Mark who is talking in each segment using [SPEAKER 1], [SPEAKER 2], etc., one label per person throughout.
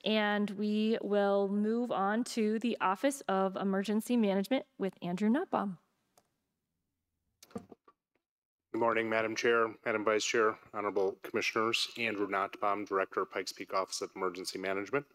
[SPEAKER 1] And we will move on to the Office of Emergency Management with Andrew Nuttbaum.
[SPEAKER 2] Good morning, Madam Chair, Madam Vice Chair, Honorable Commissioners. Andrew Nuttbaum, Director of Pikes Peak Office of Emergency Management.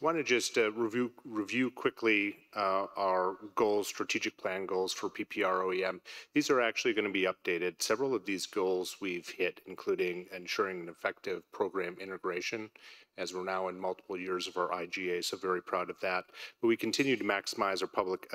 [SPEAKER 2] Want to just review quickly our goals, strategic plan goals for PPR OEM. These are actually going to be updated. Several of these goals we've hit, including ensuring an effective program integration, as we're now in multiple years of our IGA, so very proud of that. But we continue to maximize our public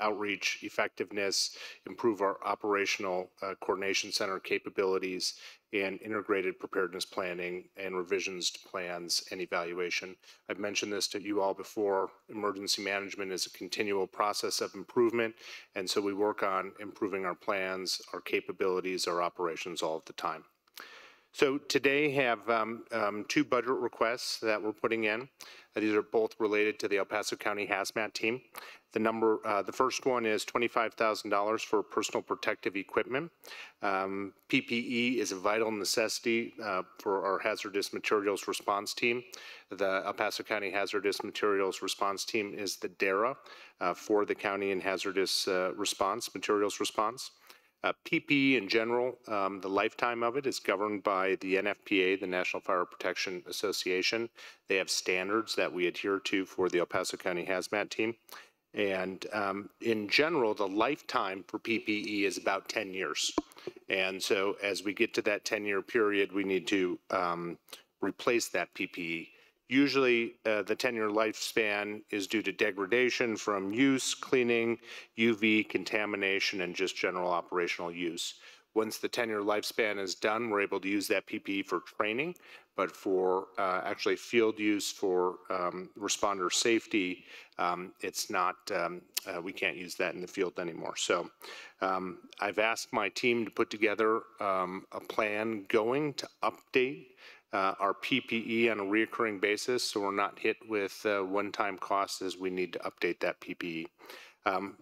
[SPEAKER 2] outreach effectiveness, improve our operational coordination center capabilities, and integrated preparedness planning and revisions to plans and evaluation. I've mentioned this to you all before. Emergency management is a continual process of improvement, and so we work on improving our plans, our capabilities, our operations all of the time. So today have two budget requests that we're putting in. These are both related to the El Paso County Hazmat team. The first one is $25,000 for personal protective equipment. PPE is a vital necessity for our hazardous materials response team. The El Paso County Hazardous Materials Response Team is the DARA for the county and hazardous materials response. PPE in general, the lifetime of it is governed by the NFPA, the National Fire Protection Association. They have standards that we adhere to for the El Paso County Hazmat team. And in general, the lifetime for PPE is about 10 years. And so as we get to that 10-year period, we need to replace that PPE. Usually the 10-year lifespan is due to degradation from use, cleaning, UV, contamination, and just general operational use. Once the 10-year lifespan is done, we're able to use that PPE for training, but for actually field use for responder safety, it's not, we can't use that in the field anymore. So I've asked my team to put together a plan going to update our PPE on a reoccurring basis, so we're not hit with one-time costs as we need to update that PPE.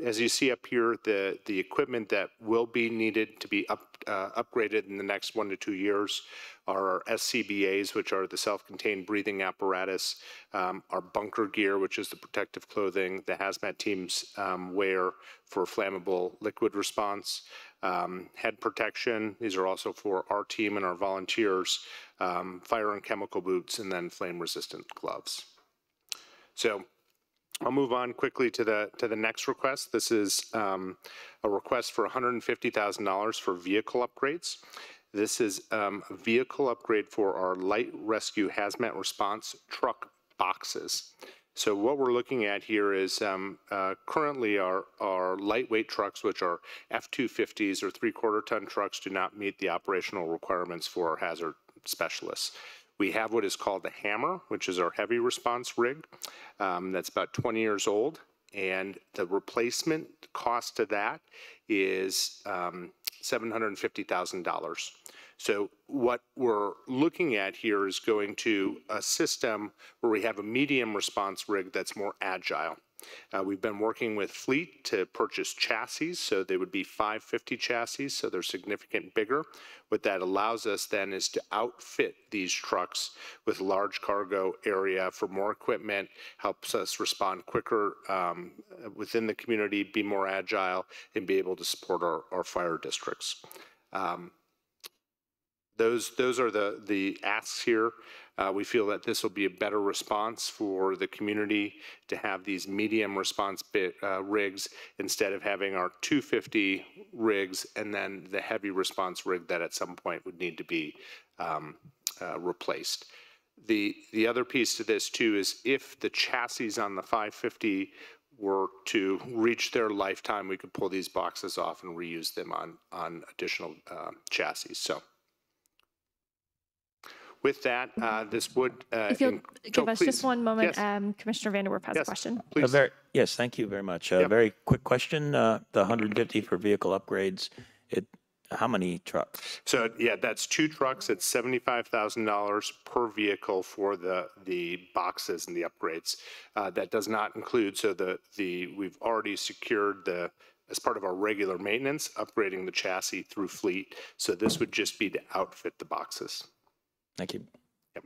[SPEAKER 2] As you see up here, the equipment that will be needed to be upgraded in the next 1 to 2 years are our SCBAs, which are the self-contained breathing apparatus, our bunker gear, which is the protective clothing the hazmat teams wear for flammable liquid response, head protection. These are also for our team and our volunteers, fire and chemical boots, and then flame-resistant gloves. So I'll move on quickly to the next request. This is a request for $150,000 for vehicle upgrades. This is a vehicle upgrade for our light rescue hazmat response truck boxes. So what we're looking at here is currently our lightweight trucks, which are F-250s or 3/4 ton trucks, do not meet the operational requirements for our hazard specialists. We have what is called the Hammer, which is our heavy response rig. That's about 20 years old, and the replacement cost of that is $750,000. So what we're looking at here is going to a system where we have a medium response rig that's more agile. We've been working with Fleet to purchase chassis, so they would be 550 chassis, so they're significantly bigger. What that allows us then is to outfit these trucks with large cargo area for more equipment, helps us respond quicker within the community, be more agile, and be able to support our fire districts. Those are the asks here. We feel that this will be a better response for the community to have these medium response rigs instead of having our 250 rigs and then the heavy response rig that at some point would need to be replaced. The other piece to this too is if the chassis on the 550 were to reach their lifetime, we could pull these boxes off and reuse them on additional chassis. So with that, this would...
[SPEAKER 1] if you'll give us just one moment,
[SPEAKER 2] yes.
[SPEAKER 1] Commissioner Vanderwerf has a question.
[SPEAKER 2] Please.
[SPEAKER 3] Yes, thank you very much. A very quick question. The 150 for vehicle upgrades, how many trucks? So
[SPEAKER 2] yeah, that's 2 trucks. It's $75,000 per vehicle for the boxes and the upgrades. That does not include, so we've already secured as part of our regular maintenance, upgrading the chassis through Fleet. So this would just be to outfit the boxes.
[SPEAKER 3] Thank you.
[SPEAKER 2] Yep.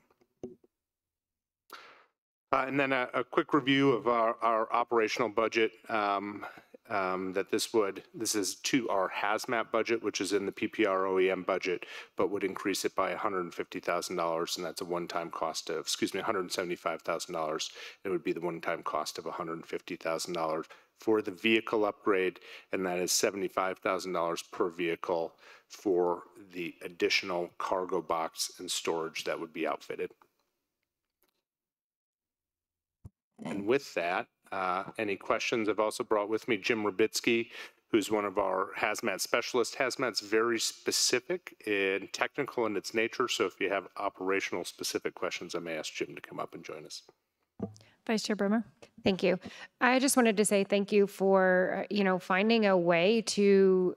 [SPEAKER 2] And then a quick review of our operational budget. This is to our hazmat budget, which is in the PPR OEM budget, but would increase it by $150,000, and that's a one-time cost of, $175,000. It would be the one-time cost of $150,000 for the vehicle upgrade, and that is $75,000 per vehicle for the additional cargo box and storage that would be outfitted. And with that, any questions? I've also brought with me Jim Rubitsky, who's one of our hazmat specialists. Hazmat's very specific and technical in its nature, so if you have operational specific questions, I may ask Jim to come up and join us.
[SPEAKER 1] Vice Chair Bremer.
[SPEAKER 4] Thank you. I just wanted to say thank you for, finding a way to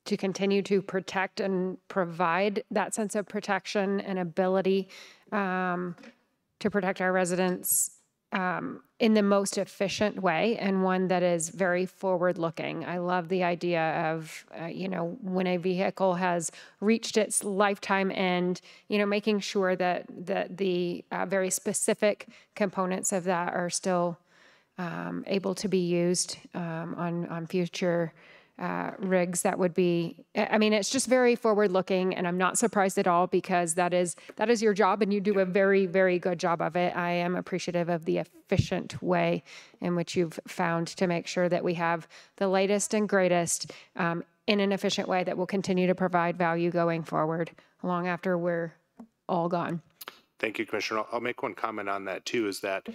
[SPEAKER 4] continue to protect and provide that sense of protection and ability to protect our residents in the most efficient way, and one that is very forward-looking. I love the idea of, when a vehicle has reached its lifetime end, making sure that the very specific components of that are still able to be used on future rigs. That would be, it's just very forward-looking, and I'm not surprised at all, because that is your job, and you do a very, very good job of it. I am appreciative of the efficient way in which you've found to make sure that we have the latest and greatest in an efficient way that will continue to provide value going forward, long after we're all gone.
[SPEAKER 2] Thank you, Commissioner. I'll make one comment on that too, is that,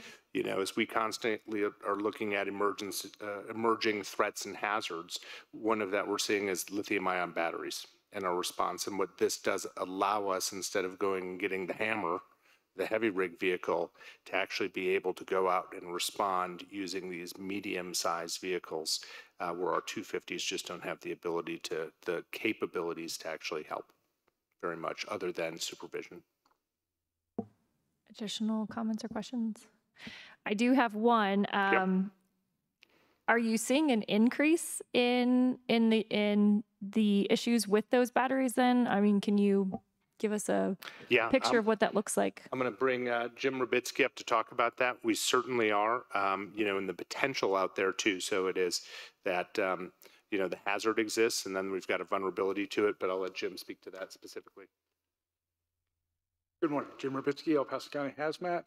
[SPEAKER 2] as we constantly are looking at emerging threats and hazards, one of that we're seeing is lithium-ion batteries and our response. And what this does allow us, instead of going and getting the hammer, the heavy rig vehicle, to actually be able to go out and respond using these medium-sized vehicles, where our 250s just don't have the capabilities to actually help very much, other than supervision.
[SPEAKER 1] Additional comments or questions? I do have one. Are you seeing an increase in the issues with those batteries then? Can you give us a picture of what that looks like?
[SPEAKER 2] I'm going to bring Jim Rubitsky up to talk about that. We certainly are, and the potential out there too. So it is that, the hazard exists, and then we've got a vulnerability to it, but I'll let Jim speak to that specifically.
[SPEAKER 5] Good morning, Jim Rubitsky, El Paso County Hazmat.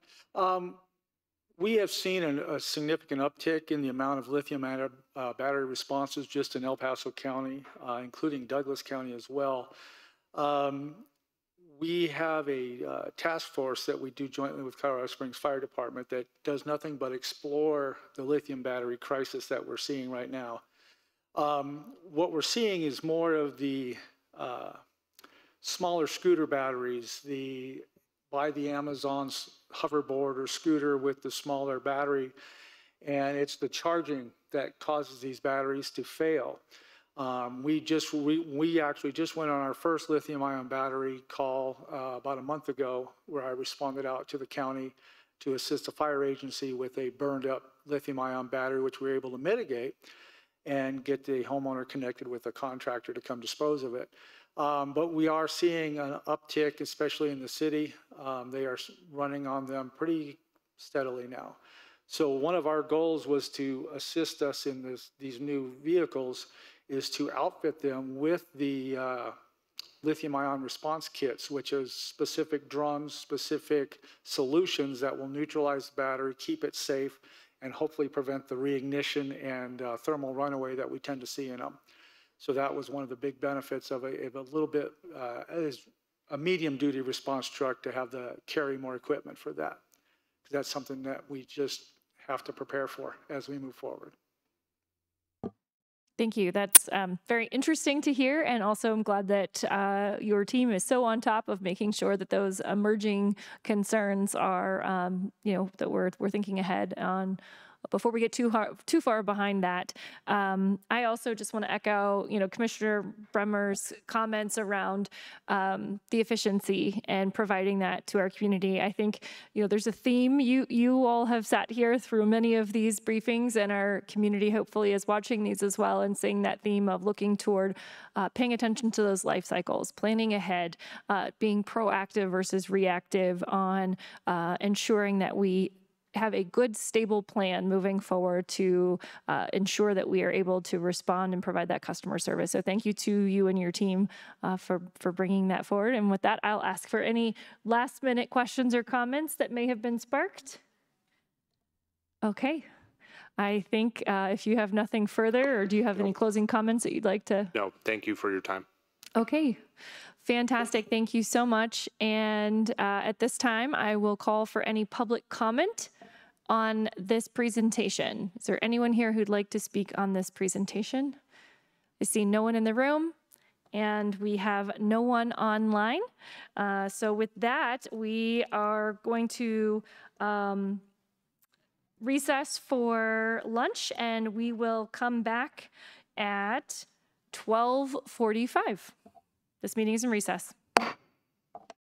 [SPEAKER 5] We have seen a significant uptick in the amount of lithium battery responses just in El Paso County, including Douglas County as well. We have a task force that we do jointly with Colorado Springs Fire Department that does nothing but explore the lithium battery crisis that we're seeing right now. What we're seeing is more of the smaller scooter batteries, by the Amazon's hoverboard or scooter with the smaller battery, and it's the charging that causes these batteries to fail. We actually just went on our first lithium-ion battery call about a month ago, where I responded out to the county to assist the fire agency with a burned-up lithium-ion battery, which we were able to mitigate and get the homeowner connected with a contractor to come dispose of it. But we are seeing an uptick, especially in the city. They are running on them pretty steadily now. So one of our goals was to assist us in these new vehicles, is to outfit them with the lithium-ion response kits, which is specific drums, specific solutions that will neutralize the battery, keep it safe, and hopefully prevent the reignition and thermal runaway that we tend to see in them. So that was one of the big benefits of a little bit, a medium-duty response truck, to have carry more equipment for that. Because that's something that we just have to prepare for as we move forward.
[SPEAKER 1] Thank you. That's very interesting to hear, and also I'm glad that your team is so on top of making sure that those emerging concerns are, that we're thinking ahead on before we get too far behind that, I also just want to echo, Commissioner Bremer's comments around the efficiency and providing that to our community. I think, there's a theme. You all have sat here through many of these briefings, and our community hopefully is watching these as well and seeing that theme of looking toward paying attention to those life cycles, planning ahead, being proactive versus reactive on ensuring that we have a good, stable plan moving forward to ensure that we are able to respond and provide that customer service. So thank you to you and your team for bringing that forward. And with that, I'll ask for any last minute questions or comments that may have been sparked. Okay. I think if you have nothing further, or do you have any closing comments that you'd like to?
[SPEAKER 2] No, thank you for your time.
[SPEAKER 1] Okay. Fantastic. Thank you so much. And at this time, I will call for any public comment on this presentation. Is there anyone here who'd like to speak on this presentation? I see no one in the room, and we have no one online. So with that, we are going to recess for lunch, and we will come back at 12:45. This meeting is in recess.